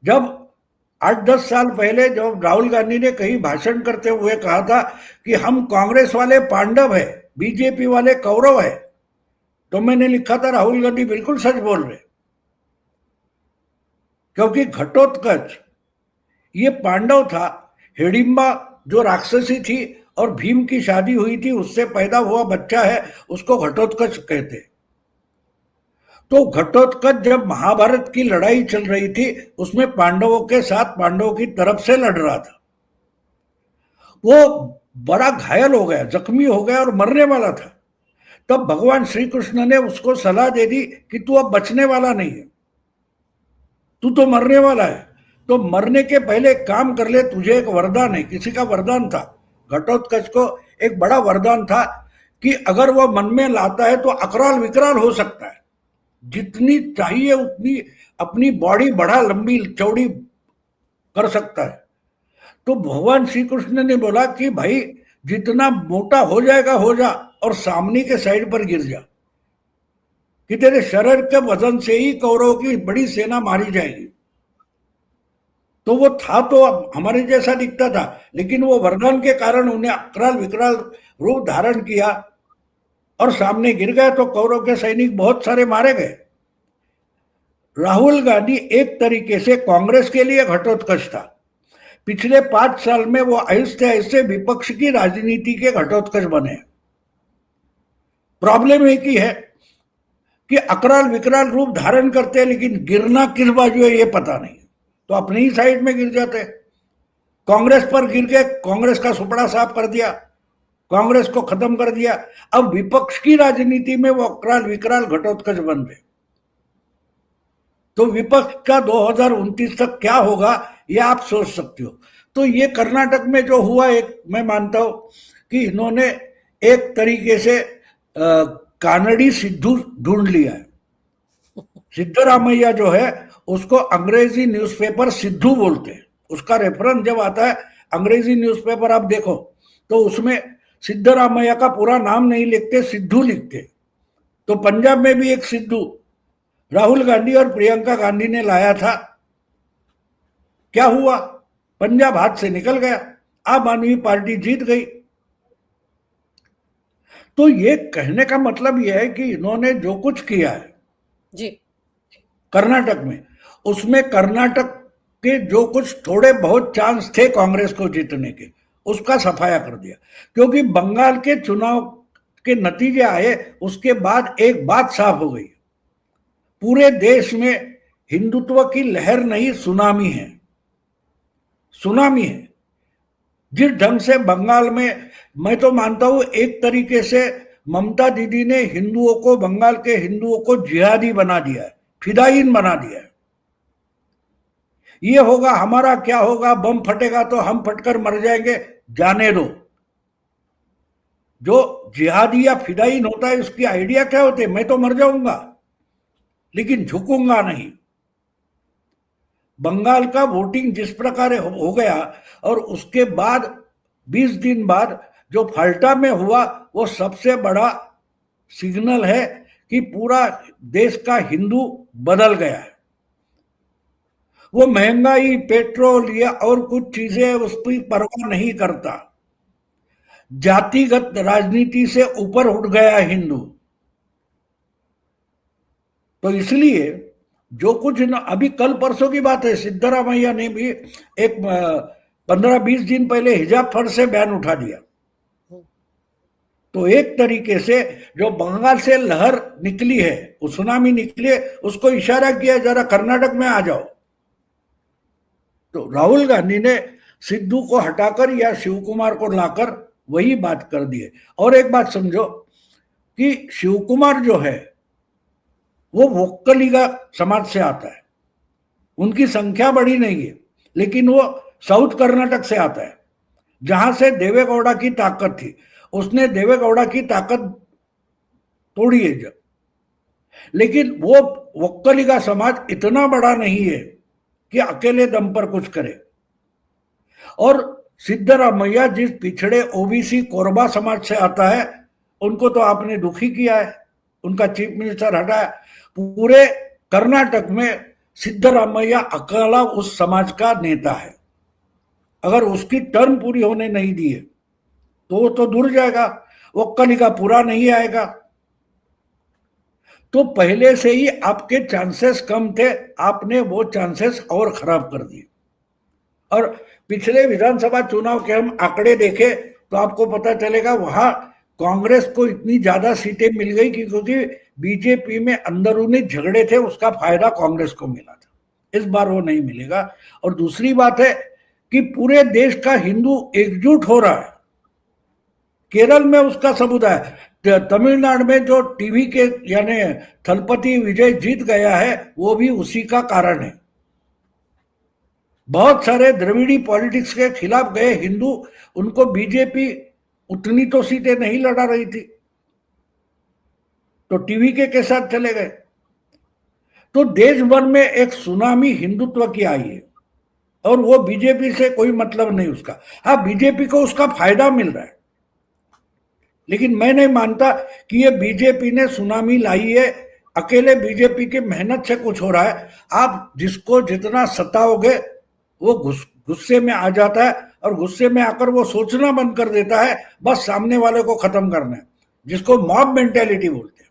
जब 8-10 साल पहले जब राहुल गांधी ने कहीं भाषण करते हुए कहा था कि हम कांग्रेस वाले पांडव है, बीजेपी वाले कौरव है, तो मैंने लिखा था राहुल गांधी बिल्कुल सच बोल रहे, क्योंकि घटोत्कच ये पांडव था, हिडिंबा जो राक्षसी थी और भीम की शादी हुई थी उससे पैदा हुआ बच्चा है, उसको घटोत्कच कहते। तो घटोत्कच जब महाभारत की लड़ाई चल रही थी उसमें पांडवों के साथ पांडवों की तरफ से लड़ रहा था, वो बड़ा घायल हो गया, जख्मी हो गया और मरने वाला था। तब भगवान श्री कृष्ण ने उसको सलाह दे दी कि तू अब बचने वाला नहीं है, तू तो मरने वाला है, तो मरने के पहले एक काम कर ले, तुझे एक वरदान है। किसी का वरदान था, घटोत्कच को एक बड़ा वरदान था कि अगर वो मन में लाता है तो अकराल विकराल हो सकता है, जितनी चाहिए उतनी अपनी बॉडी बढ़ा लंबी चौड़ी कर सकता है। तो भगवान श्री कृष्ण ने बोला कि भाई जितना मोटा हो जाएगा हो जा, और सामने के साइड पर गिर जा, कि तेरे शरीर के वजन से ही कौरवों की बड़ी सेना मारी जाएगी। तो वो था तो हमारे जैसा दिखता था, लेकिन वो वरदान के कारण उन्हें अकराल विकराल रूप धारण किया और सामने गिर गए, तो कौरव के सैनिक बहुत सारे मारे गए। राहुल गांधी एक तरीके से कांग्रेस के लिए घटोत्कच था। पिछले 5 साल में वो आहिस्ते आहिस्ते विपक्ष की राजनीति के घटोत्कच बने। प्रॉब्लम एक ही है कि अकराल विकराल रूप धारण करते हैं, लेकिन गिरना किस बाजू है ये पता नहीं, तो अपनी ही साइड में गिर जाते। कांग्रेस पर गिर के कांग्रेस का सुपड़ा साफ कर दिया, कांग्रेस को खत्म कर दिया। अब विपक्ष की राजनीति में वो अकराल विकराल घटोत्कच बन गए। तो विपक्ष का 2029 तक क्या होगा ये आप सोच सकते हो। तो ये कर्नाटक में जो हुआ, एक मैं मानता हूं कि इन्होंने एक तरीके से कानड़ी सिद्धू ढूंढ लिया है। सिद्धरामैया जो है उसको अंग्रेजी न्यूज़पेपर सिद्धू बोलते हैं, उसका रेफरेंस जब आता है अंग्रेजी न्यूज़पेपर आप देखो तो उसमें सिद्धरामैया का पूरा नाम नहीं लिखते, सिद्धू लिखते। तो पंजाब में भी एक सिद्धू राहुल गांधी और प्रियंका गांधी ने लाया था, क्या हुआ, पंजाब हाथ से निकल गया, आम आदमी पार्टी जीत गई। तो ये कहने का मतलब यह है कि इन्होंने जो कुछ किया है जी कर्नाटक में, उसमें कर्नाटक के जो कुछ थोड़े बहुत चांस थे कांग्रेस को जीतने के, उसका सफाया कर दिया। क्योंकि बंगाल के चुनाव के नतीजे आए उसके बाद एक बात साफ हो गई, पूरे देश में हिंदुत्व की लहर नहीं, सुनामी है, सुनामी है। जिस ढंग से बंगाल में, मैं तो मानता हूं एक तरीके से ममता दीदी ने हिंदुओं को, बंगाल के हिंदुओं को जिहादी बना दिया है, फिदायीन बना दिया है। ये होगा हमारा क्या होगा, बम फटेगा तो हम फटकर मर जाएंगे, जाने दो। जो जिहादी या फिदायीन होता है उसकी आइडिया क्या होते है, मैं तो मर जाऊंगा लेकिन झुकूंगा नहीं। बंगाल का वोटिंग जिस प्रकार हो गया और उसके बाद 20 दिन बाद जो फाल्टा में हुआ, वो सबसे बड़ा सिग्नल है कि पूरा देश का हिंदू बदल गया है। वो महंगाई, पेट्रोल या और कुछ चीजें उसकी परवाह नहीं करता, जातिगत राजनीति से ऊपर उठ गया हिंदू। तो इसलिए जो कुछ न, अभी कल परसों की बात है, सिद्धरामैया ने भी एक 15-20 दिन पहले हिजाब फर्ज से बैन उठा दिया। तो एक तरीके से जो बंगाल से लहर निकली है, वो सुनामी निकली है, उसको इशारा किया जरा कर्नाटक में आ जाओ। तो राहुल गांधी ने सिद्धू को हटाकर या शिव कुमार को लाकर वही बात कर दी है। और एक बात समझो कि शिव कुमार जो है वो वोक्कलिगा समाज से आता है, उनकी संख्या बड़ी नहीं है, लेकिन वो साउथ कर्नाटक से आता है जहां से देवेगौड़ा की ताकत थी। उसने देवेगौड़ा की ताकत तोड़ी है जब, लेकिन वो वोक्कलिगा समाज इतना बड़ा नहीं है कि अकेले दम पर कुछ करे। और सिद्धरामैया जिस पिछड़े ओबीसी कोरबा समाज से आता है, उनको तो आपने दुखी किया है, उनका चीफ मिनिस्टर हटाया। पूरे कर्नाटक में सिद्धरामैया अकेला उस समाज का नेता है। अगर उसकी टर्म पूरी होने नहीं दिए तो वो तो दूर जाएगा, वो कलिका पूरा नहीं आएगा। तो पहले से ही आपके चांसेस कम थे, आपने वो चांसेस और खराब कर दिए। और पिछले विधानसभा चुनाव के हम आंकड़े देखें तो आपको पता चलेगा वहां कांग्रेस को इतनी ज्यादा सीटें मिल गई क्योंकि बीजेपी में अंदरूनी झगड़े थे, उसका फायदा कांग्रेस को मिला था। इस बार वो नहीं मिलेगा। और दूसरी बात है कि पूरे देश का हिंदू एकजुट हो रहा है। केरल में उसका सबूत है, तमिलनाडु में जो टीवी के यानी थलपति विजय जीत गया है वो भी उसी का कारण है। बहुत सारे द्रविड़ी पॉलिटिक्स के खिलाफ गए हिंदू, उनको बीजेपी उतनी तो सीटें नहीं लड़ा रही थी, तो टीवी के साथ चले गए। तो देश भर में एक सुनामी हिंदुत्व की आई है और वो बीजेपी से कोई मतलब नहीं उसका। हाँ, बीजेपी को उसका फायदा मिल रहा है, लेकिन मैं नहीं मानता कि ये बीजेपी ने सुनामी लाई है, अकेले बीजेपी की मेहनत से कुछ हो रहा है। आप जिसको जितना सताओगे वो गुस्से में आ जाता है और गुस्से में आकर वो सोचना बंद कर देता है, बस सामने वाले को खत्म करना है, जिसको मॉब मेंटेलिटी बोलते हैं।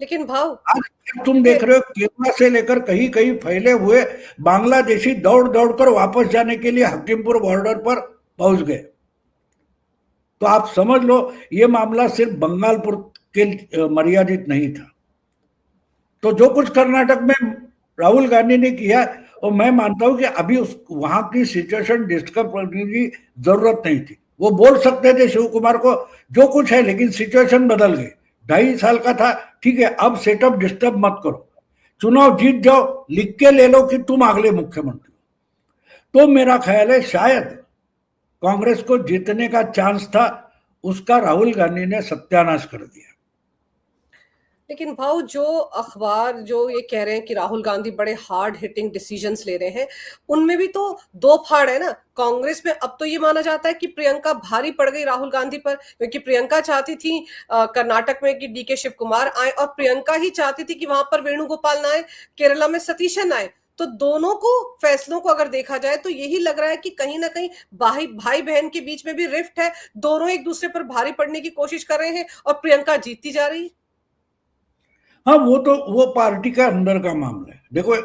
लेकिन भाव आज तुम देख रहे हो केरला से लेकर कहीं कहीं फैले हुए बांग्लादेशी दौड़ दौड़ कर वापस जाने के लिए हकीमपुर बॉर्डर पर पहुंच गए। तो आप समझ लो ये मामला सिर्फ बंगालपुर के मर्यादित नहीं था। तो जो कुछ कर्नाटक में राहुल गांधी ने किया, और मैं मानता हूं कि अभी उस वहां की सिचुएशन डिस्कस करने की जरूरत नहीं थी। वो बोल सकते थे शिव कुमार को जो कुछ है, लेकिन सिचुएशन बदल गई। 2.5 साल का था, ठीक है, अब सेटअप डिस्टर्ब मत करो, चुनाव जीत जाओ, लिख के ले लो कि तुम अगले मुख्यमंत्री। तो मेरा ख्याल है शायद कांग्रेस को जीतने का चांस था, उसका राहुल गांधी ने सत्यानाश कर दिया। लेकिन भाव जो अखबार जो ये कह रहे हैं कि राहुल गांधी बड़े हार्ड हिटिंग डिसीजंस ले रहे हैं, उनमें भी तो दो फाड़ है ना। कांग्रेस में अब तो ये माना जाता है कि प्रियंका भारी पड़ गई राहुल गांधी पर, क्योंकि प्रियंका चाहती थी कर्नाटक में कि डीके शिव कुमार आए, और प्रियंका ही चाहती थी कि वहां पर वेणुगोपाल ना आए, केरला में सतीशन आए। तो दोनों को फैसलों को अगर देखा जाए तो यही लग रहा है कि कहीं ना कहीं भाई बहन के बीच में भी रिफ्ट है, दोनों एक दूसरे पर भारी पड़ने की कोशिश कर रहे हैं और प्रियंका जीतती जा रही है। हाँ, वो तो वो पार्टी का अंदर का मामला है। देखो,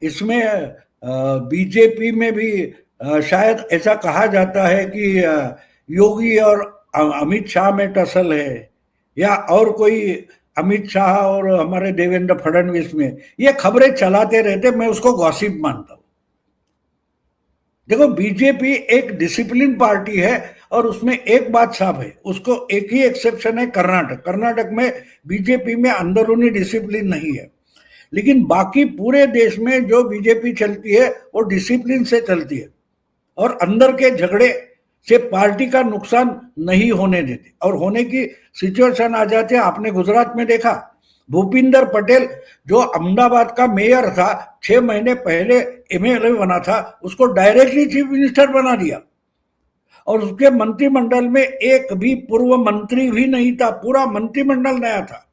इसमें बीजेपी में भी शायद ऐसा कहा जाता है कि योगी और अमित शाह में टसल है, या और कोई अमित शाह और हमारे देवेंद्र फडणवीस में, ये खबरें चलाते रहते, मैं उसको गॉसिप मानता हूं। देखो, बीजेपी एक डिसिप्लिन पार्टी है और उसमें एक बात साफ है, उसको एक ही एक्सेप्शन है, कर्नाटक। कर्नाटक में बीजेपी में अंदरूनी डिसिप्लिन नहीं है, लेकिन बाकी पूरे देश में जो बीजेपी चलती है वो डिसिप्लिन से चलती है और अंदर के झगड़े से पार्टी का नुकसान नहीं होने देते, और होने की सिचुएशन आ जाती है। आपने गुजरात में देखा, भूपिंदर पटेल जो अहमदाबाद का मेयर था, 6 महीने पहले एमएलए बना था, उसको डायरेक्टली चीफ मिनिस्टर बना दिया, और उसके मंत्रिमंडल में एक भी पूर्व मंत्री भी नहीं था, पूरा मंत्रिमंडल नया था,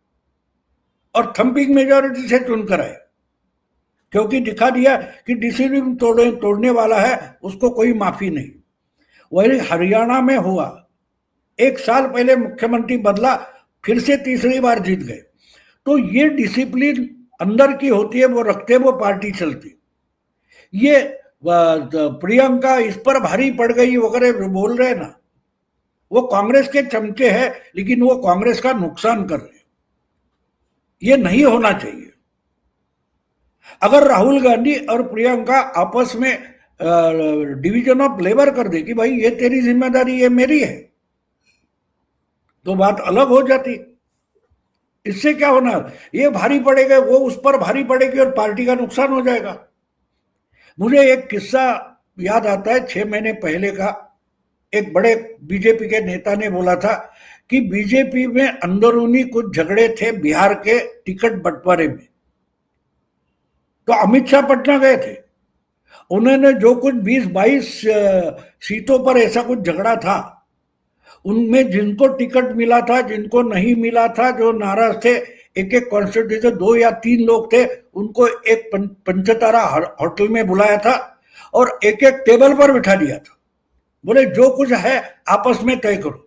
और थंपिंग मेजोरिटी से चुनकर आए, क्योंकि दिखा दिया कि डिसिप्लिन तोड़ने वाला है, उसको कोई माफी नहीं। वही हरियाणा में हुआ, 1 साल पहले मुख्यमंत्री बदला, फिर से तीसरी बार जीत गए। तो ये डिसिप्लिन अंदर की होती है, वो रखते वो पार्टी चलती। ये प्रियंका इस पर भारी पड़ गई वगैरह बोल रहे ना, वो कांग्रेस के चमचे हैं, लेकिन वो कांग्रेस का नुकसान कर रहे हैं। ये नहीं होना चाहिए। अगर राहुल गांधी और प्रियंका आपस में डिवीजन ऑफ लेबर कर दे कि भाई ये तेरी जिम्मेदारी, ये मेरी है, तो बात अलग हो जाती। इससे क्या होना, ये भारी पड़ेगा, वो उस पर भारी पड़ेगी और पार्टी का नुकसान हो जाएगा। मुझे एक किस्सा याद आता है, 6 महीने पहले का। एक बड़े बीजेपी के नेता ने बोला था कि बीजेपी में अंदरूनी कुछ झगड़े थे बिहार के टिकट बंटवारे में। तो अमित शाह पटना गए थे, उन्होंने जो कुछ 20-22 सीटों पर ऐसा कुछ झगड़ा था, उनमें जिनको टिकट मिला था, जिनको नहीं मिला था, जो नाराज थे, एक एक कॉन्स्टिट्यूंसी 2 या 3 लोग थे, उनको एक पंचतारा होटल में बुलाया था और एक एक टेबल पर बिठा दिया था, बोले जो कुछ है आपस में तय करो।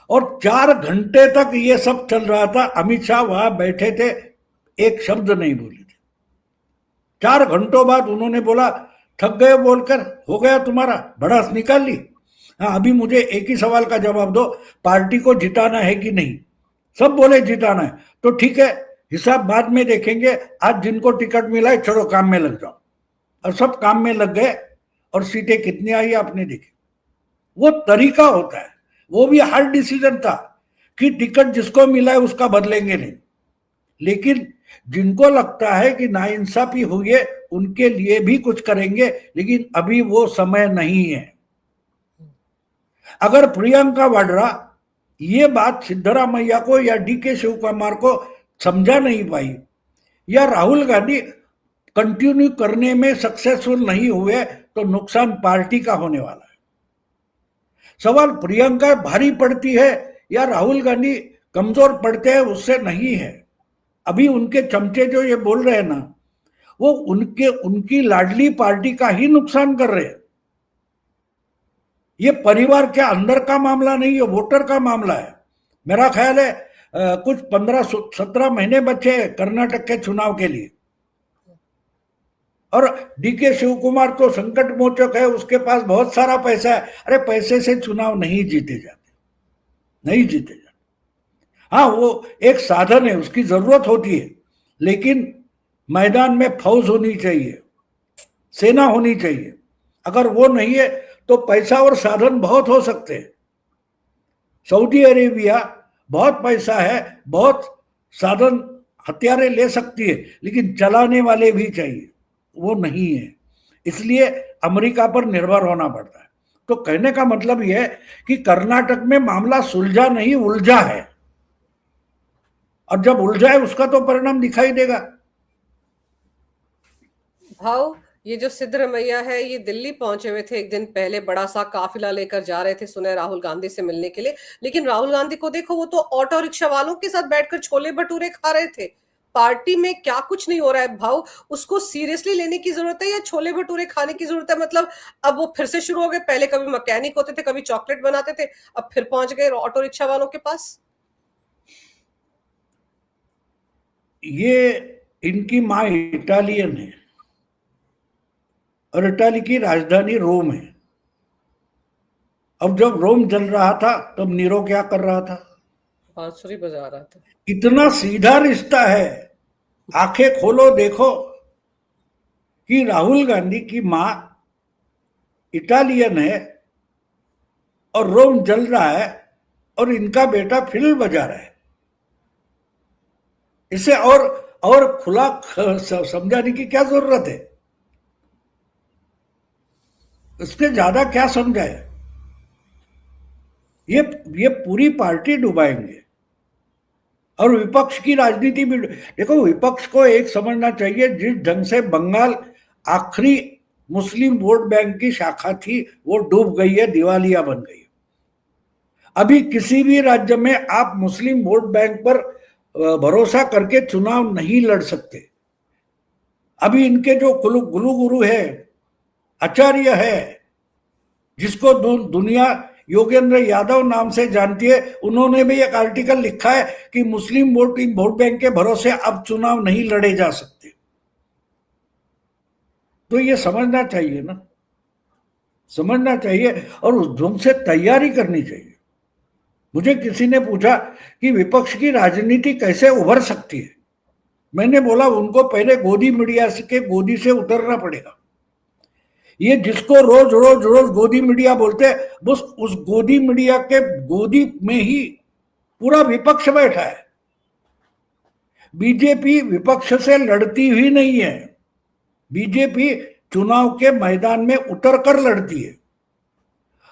और 4 घंटे तक ये सब चल रहा था। अमित शाह वहां बैठे थे, एक शब्द नहीं बोले थे। 4 घंटों बाद उन्होंने बोला, थक गए बोलकर, हो गया तुम्हारा, भड़ास निकाल ली। हाँ, अभी मुझे एक ही सवाल का जवाब दो, पार्टी को जिताना है कि नहीं? सब बोले जिताना है। तो ठीक है, हिसाब बाद में देखेंगे, आज जिनको टिकट मिला है चलो काम में लग जाओ। और सब काम में लग गए और सीटें कितनी आई आपने देखी। वो तरीका होता है, वो भी हार्ड डिसीजन था कि टिकट जिसको मिला है उसका बदलेंगे नहीं, लेकिन जिनको लगता है कि नाइंसाफी हुई है उनके लिए भी कुछ करेंगे, लेकिन अभी वो समय नहीं है। अगर प्रियंका वाड्रा ये बात सिद्धरामैया को या डीके शिव कुमार को समझा नहीं पाई, या राहुल गांधी कंटिन्यू करने में सक्सेसफुल नहीं हुए, तो नुकसान पार्टी का होने वाला है। सवाल प्रियंका भारी पड़ती है या राहुल गांधी कमजोर पड़ते हैं उससे नहीं है। अभी उनके चमचे जो ये बोल रहे हैं ना, वो उनकी लाडली पार्टी का ही नुकसान कर रहे हैं। ये परिवार के अंदर का मामला नहीं है, वोटर का मामला है। मेरा ख्याल है कुछ 15-17 महीने बचे हैं कर्नाटक के चुनाव के लिए, और डीके शिव कुमार तो संकट मोचक है, उसके पास बहुत सारा पैसा है। अरे पैसे से चुनाव नहीं जीते जाते, नहीं जीते जाते। हाँ, वो एक साधन है, उसकी जरूरत होती है, लेकिन मैदान में फौज होनी चाहिए, सेना होनी चाहिए। अगर वो नहीं है तो पैसा और साधन बहुत हो सकते हैं। सऊदी अरेबिया बहुत पैसा है, बहुत साधन हथियारें ले सकती है, लेकिन चलाने वाले भी चाहिए, वो नहीं है। इसलिए अमेरिका पर निर्भर होना पड़ता है। तो कहने का मतलब यह है कि कर्नाटक में मामला सुलझा नहीं, उलझा है, और जब उलझा है उसका तो परिणाम दिखाई देगा। भाव, ये जो सिद्धरमैया है ये दिल्ली पहुंचे हुए थे एक दिन पहले, बड़ा सा काफिला लेकर जा रहे थे सुने राहुल गांधी से मिलने के लिए, लेकिन राहुल गांधी को देखो, वो तो ऑटो रिक्शा वालों के साथ बैठकर छोले भटूरे खा रहे थे। पार्टी में क्या कुछ नहीं हो रहा है भाव, उसको सीरियसली लेने की जरूरत है या छोले भटूरे खाने की जरूरत है? मतलब अब वो फिर से शुरू हो गए, पहले कभी मैकेनिक होते थे, कभी चॉकलेट बनाते थे, अब फिर पहुंच गए ऑटो रिक्शा वालों के पास। ये इनकी माँ इटालियन है और इटाली की राजधानी रोम है। अब जब रोम जल रहा था तब नीरो क्या कर रहा था? बांसुरी बजा रहा था। इतना सीधा रिश्ता है। आंखें खोलो देखो कि राहुल गांधी की माँ इटालियन है और रोम जल रहा है और इनका बेटा फिल्म बजा रहा है। इसे और खुला समझाने की क्या जरूरत है? उसके ज्यादा क्या समझाए? ये पूरी पार्टी डुबाएंगे। और विपक्ष की राजनीति भी देखो, विपक्ष को एक समझना चाहिए, जिस ढंग से बंगाल आखिरी मुस्लिम वोट बैंक की शाखा थी वो डूब गई है, दिवालिया बन गई है। अभी किसी भी राज्य में आप मुस्लिम वोट बैंक पर भरोसा करके चुनाव नहीं लड़ सकते। अभी इनके जो गुरु गुरु है, आचार्य है, जिसको दुनिया योगेंद्र यादव नाम से जानती है, उन्होंने भी एक आर्टिकल लिखा है कि मुस्लिम वोट बैंक के भरोसे अब चुनाव नहीं लड़े जा सकते। तो ये समझना चाहिए ना, समझना चाहिए और उस ढंग से तैयारी करनी चाहिए। मुझे किसी ने पूछा कि विपक्ष की राजनीति कैसे उभर सकती है। मैंने बोला उनको पहले गोदी मीडिया के गोदी से उतरना पड़ेगा। ये जिसको रोज रोज रोज गोदी मीडिया बोलते हैं, बस उस गोदी मीडिया के गोदी में ही पूरा विपक्ष बैठा है। बीजेपी विपक्ष से लड़ती ही नहीं है। बीजेपी चुनाव के मैदान में उतरकर लड़ती है,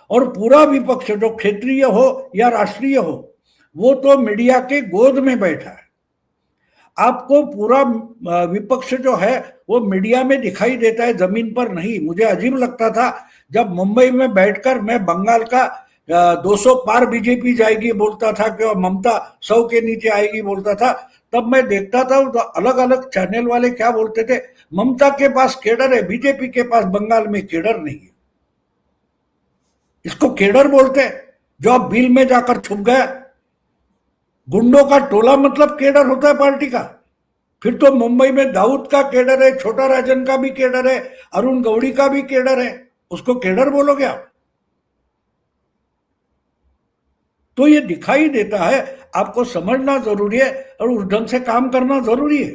और पूरा विपक्ष जो क्षेत्रीय हो या राष्ट्रीय हो, वो तो मीडिया के गोद में बैठा है। आपको पूरा विपक्ष जो है वो मीडिया में दिखाई देता है, जमीन पर नहीं। मुझे अजीब लगता था जब मुंबई में बैठकर मैं बंगाल का 200 पार बीजेपी जाएगी बोलता था कि ममता 100 के नीचे आएगी बोलता था, तब मैं देखता था तो अलग अलग चैनल वाले क्या बोलते थे, ममता के पास केडर है, बीजेपी के पास बंगाल में केडर नहीं है। इसको केडर बोलते हैं जो अब बिल में जाकर छुप गया। गुंडों का टोला मतलब केडर होता है पार्टी का। फिर तो मुंबई में दाऊद का केडर है, छोटा राजन का भी केडर है, अरुण गौड़ी का भी केडर है, उसको केडर बोलोगे आप? तो ये दिखाई देता है, आपको समझना जरूरी है और उस ढंग से काम करना जरूरी है।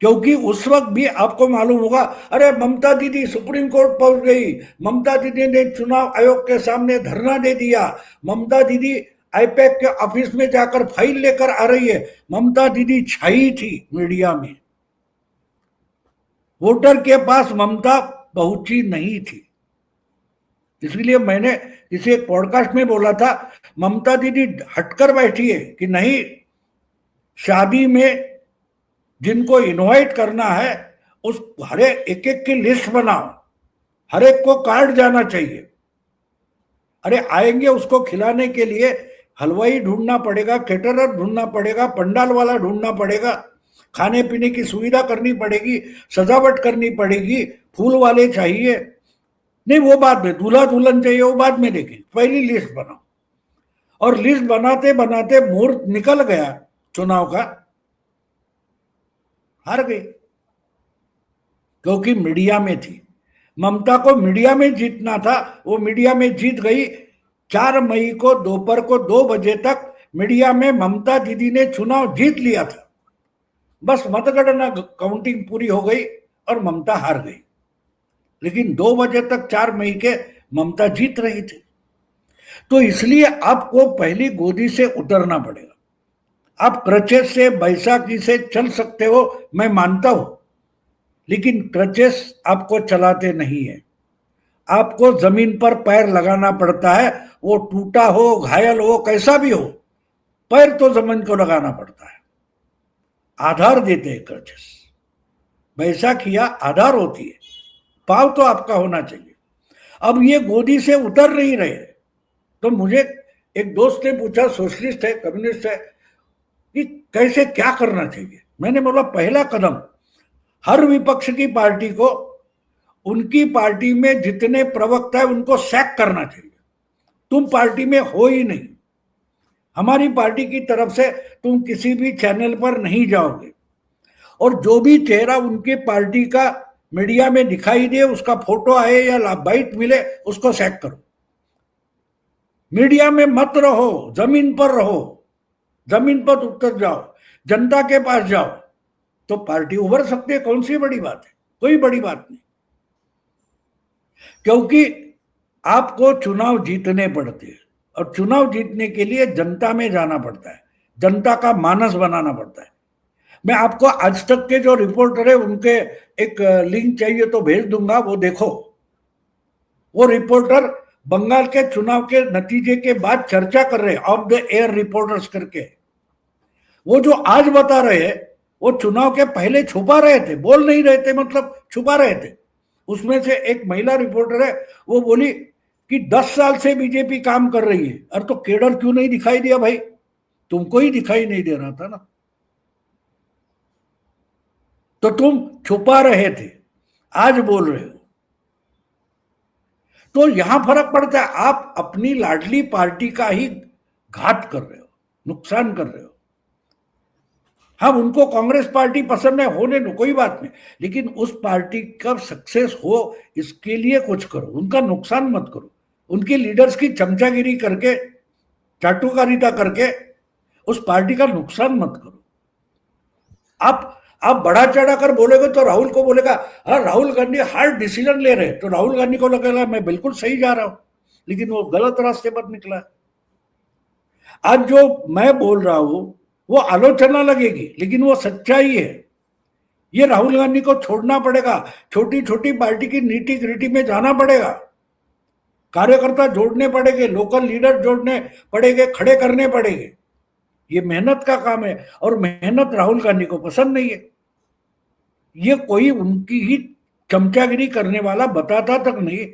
क्योंकि उस वक्त भी आपको मालूम होगा, अरे ममता दीदी सुप्रीम कोर्ट पहुंच गई, ममता दीदी ने चुनाव आयोग के सामने धरना दे दिया, ममता दीदी आईपैक के ऑफिस में जाकर फाइल लेकर आ रही है। ममता दीदी छाई थी मीडिया में, वोटर के पास ममता पहुंची नहीं थी। इसलिए मैंने किसी एक पॉडकास्ट में बोला था, ममता दीदी हटकर बैठी है कि नहीं, शादी में जिनको इनवाइट करना है उस हर एक एक की लिस्ट बनाओ, हर एक को कार्ड जाना चाहिए। अरे आएंगे उसको खिलाने के लिए हलवाई ढूंढना पड़ेगा, केटरर ढूंढना पड़ेगा, पंडाल वाला ढूंढना पड़ेगा, खाने पीने की सुविधा करनी पड़ेगी, सजावट करनी पड़ेगी, फूल वाले चाहिए। नहीं वो बाद में, दूल्हा दुल्हन चाहिए वो बाद में देखेंगे, पहली लिस्ट बनाओ। और लिस्ट बनाते बनाते मुहूर्त निकल गया चुनाव का, हार गई क्योंकि मीडिया में थी। ममता को मीडिया में जीतना था, वो मीडिया में जीत गई। 4 मई को दोपहर को 2 बजे तक मीडिया में ममता दीदी ने चुनाव जीत लिया था। बस मतगणना काउंटिंग पूरी हो गई और ममता हार गई, लेकिन 2 बजे तक 4 मई के ममता जीत रही थी। तो इसलिए आपको पहली गोदी से उतरना पड़ेगा। आप क्रचेस से, बैसाखी से चल सकते हो, मैं मानता हूं, लेकिन क्रचेस आपको चलाते नहीं है। आपको जमीन पर पैर लगाना पड़ता है, वो टूटा हो, घायल हो, कैसा भी हो, पैर तो जमीन को लगाना पड़ता है। आधार देते हैं क्रचेस, बैसाखियां आधार होती है, पाव तो आपका होना चाहिए। अब ये गोदी से उतर नहीं रहे। तो मुझे एक दोस्त ने पूछा, सोशलिस्ट है, कम्युनिस्ट है, कि कैसे क्या करना चाहिए। मैंने बोला पहला कदम, हर विपक्ष की पार्टी को उनकी पार्टी में जितने प्रवक्ता है उनको सैक करना चाहिए। तुम पार्टी में हो ही नहीं, हमारी पार्टी की तरफ से तुम किसी भी चैनल पर नहीं जाओगे, और जो भी चेहरा उनकी पार्टी का मीडिया में दिखाई दे, उसका फोटो आए या बाइट मिले, उसको सैक करो। मीडिया में मत रहो, जमीन पर रहो, जमीन पर उतर जाओ, जनता के पास जाओ, तो पार्टी उभर सकती है। कौन सी बड़ी बात है? कोई बड़ी बात नहीं, क्योंकि आपको चुनाव जीतने पड़ते हैं, और चुनाव जीतने के लिए जनता में जाना पड़ता है, जनता का मानस बनाना पड़ता है। मैं आपको आज तक के जो रिपोर्टर है उनके एक लिंक चाहिए तो भेज दूंगा, वो देखो। वो रिपोर्टर बंगाल के चुनाव के नतीजे के बाद चर्चा कर रहे हैं, ऑफ द एयर रिपोर्टर्स करके। वो जो आज बता रहे हैं वो चुनाव के पहले छुपा रहे थे, बोल नहीं रहे थे, मतलब छुपा रहे थे। उसमें से एक महिला रिपोर्टर है, वो बोली कि 10 साल से बीजेपी काम कर रही है। अरे तो केडर क्यों नहीं दिखाई दिया भाई? तुमको ही दिखाई नहीं दे रहा था ना, तो तुम छुपा रहे थे, आज बोल रहे हो। तो यहां फर्क पड़ता है, आप अपनी लाडली पार्टी का ही घात कर रहे हो, नुकसान कर रहे हो। हाँ, उनको कांग्रेस पार्टी पसंद है, होने दो, कोई बात नहीं, लेकिन उस पार्टी का सक्सेस हो इसके लिए कुछ करो, उनका नुकसान मत करो। उनकी लीडर्स की चमचागिरी करके, चाटुकारिता करके उस पार्टी का नुकसान मत करो। आप बढ़ा चढ़ा कर बोलेगे तो राहुल को बोलेगा, हाँ राहुल गांधी हार्ड डिसीजन ले रहे हैं, तो राहुल गांधी को लगेगा मैं बिल्कुल सही जा रहा हूं, लेकिन वो गलत रास्ते पर निकला। आज जो मैं बोल रहा हूं वो आलोचना लगेगी, लेकिन वो सच्चाई है। ये राहुल गांधी को छोड़ना पड़ेगा, छोटी छोटी पार्टी की नीति ग्रिटी में जाना पड़ेगा, कार्यकर्ता जोड़ने पड़ेंगे, लोकल लीडर जोड़ने पड़ेंगे, खड़े करने पड़ेंगे। ये मेहनत का काम है, और मेहनत राहुल गांधी को पसंद नहीं है। ये कोई उनकी ही चमचागिरी करने वाला बताता तक नहीं,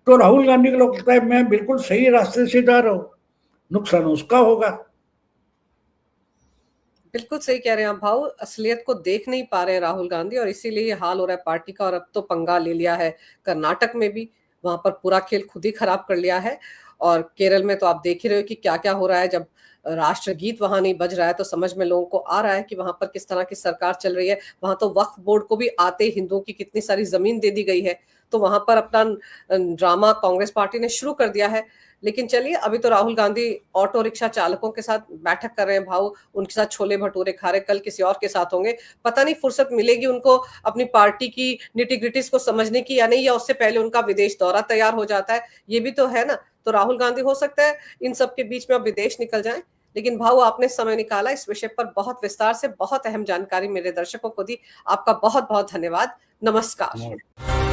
तो राहुल गांधी को लगता है मैं बिल्कुल सही रास्ते से जा रहा हूं, नुकसान उसका होगा। बिल्कुल सही कह रहे हैं आप भाऊ, असलियत को देख नहीं पा रहे हैं राहुल गांधी और इसीलिए ये हाल हो रहा है पार्टी का। और अब तो पंगा ले लिया है कर्नाटक में भी, वहां पर पूरा खेल खुद ही खराब कर लिया है। और केरल में तो आप देख ही रहे हो कि क्या क्या हो रहा है। जब राष्ट्रगीत वहां नहीं बज रहा है तो समझ में लोगों को आ रहा है कि वहां पर किस तरह की सरकार चल रही है। वहां तो वक्फ बोर्ड को भी आते ही हिंदुओं की कितनी सारी जमीन दे दी गई है, तो वहां पर अपना ड्रामा कांग्रेस पार्टी ने शुरू कर दिया है। लेकिन चलिए, अभी तो राहुल गांधी ऑटो रिक्शा चालकों के साथ बैठक कर रहे हैं भाऊ, उनके साथ छोले भटूरे खा रहे, कल किसी और के साथ होंगे। पता नहीं फुर्सत मिलेगी उनको अपनी पार्टी की निटी-ग्रिटीज को समझने की या नहीं, या उससे पहले उनका विदेश दौरा तैयार हो जाता है, ये भी तो है ना। तो राहुल गांधी हो सकता है इन सब के बीच में अब विदेश निकल जाएं। लेकिन भाऊ, आपने समय निकाला इस विषय पर बहुत विस्तार से, बहुत अहम जानकारी मेरे दर्शकों को दी। आपका बहुत बहुत धन्यवाद। नमस्कार।